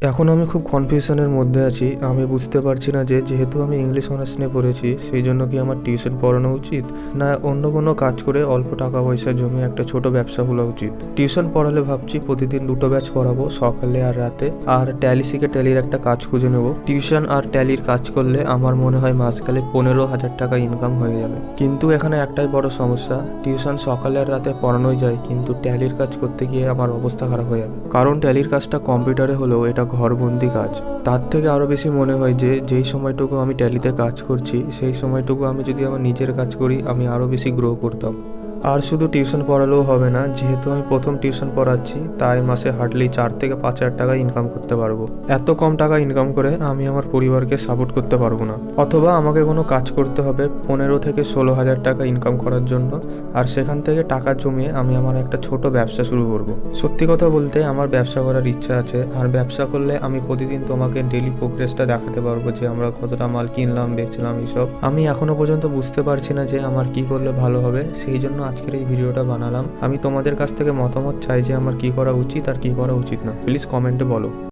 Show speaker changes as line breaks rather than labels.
এখন আমি খুব কনফিউশনের মধ্যে আছি। আমি বুঝতে পারছি না যে যেহেতু আমি ইংলিশ অনার্স নিয়ে পড়েছি সেই জন্য কি আমার টিউশন পড়ানো উচিত, না অন্য কোনো কাজ করে অল্প টাকা পয়সা জমিয়ে একটা ছোট ব্যবসা খোলা উচিত। টিউশন পড়ালে ভাবছি প্রতিদিন 2টো ব্যাচ পড়াবো, সকালে আর রাতে। আর ট্যালি শিখে ট্যালির একটা কাজ খুঁজে নেবো। টিউশন আর ট্যালির কাজ করলে আমার মনে হয় মাসকালে 15,000 টাকা ইনকাম হয়ে যাবে। কিন্তু এখানে একটাই বড় সমস্যা, টিউশন সকালে আর রাতে পড়ানোই যায়, কিন্তু ট্যালির কাজ করতে গিয়ে আমার অবস্থা খারাপ হয়ে যাবে। কারণ ট্যালির কাজটা কম্পিউটারে হলেও এটা ঘরবন্দি কাজ। তার থেকে আরও বেশি মনে হয় যে যেই সময়টুকু আমি ট্যালিতে কাজ করছি সেই সময়টুকু আমি যদি আমার নিজের কাজ করি আমি আরও বেশি গ্রো করতাম। আর শুধু টিউশন পড়ালেও হবে না, যেহেতু আমি প্রথম টিউশন পড়াচ্ছি তাই মাসে হার্ডলি 4 থেকে 5 হাজার টাকা ইনকাম করতে পারবো। এত কম টাকা ইনকাম করে আমি আমার পরিবারকে সাপোর্ট করতে পারবো না। অথবা আমাকে কোনো কাজ করতে হবে 15 থেকে 16 হাজার টাকা ইনকাম করার জন্য, আর সেখান থেকে টাকা জমিয়ে আমি আমার একটা ছোট ব্যবসা শুরু করব। সত্যি কথা বলতে আমার ব্যবসা করার ইচ্ছা আছে, আর ব্যবসা করলে আমি প্রতিদিন তোমাকে ডেলি প্রোগ্রেসটা দেখাতে পারবো যে আমরা কতটা মাল কিনলাম বেচলাম এইসব। আমি এখনো পর্যন্ত বুঝতে পারছি না যে আমার কি করলে ভালো হবে, সেই জন্য আজকের এই ভিডিওটা বানালাম। আমি তোমাদের কাছ থেকে মতামত চাই যে আমার কি করা উচিত আর কি করা উচিত না। প্লিজ কমেন্টে বলো।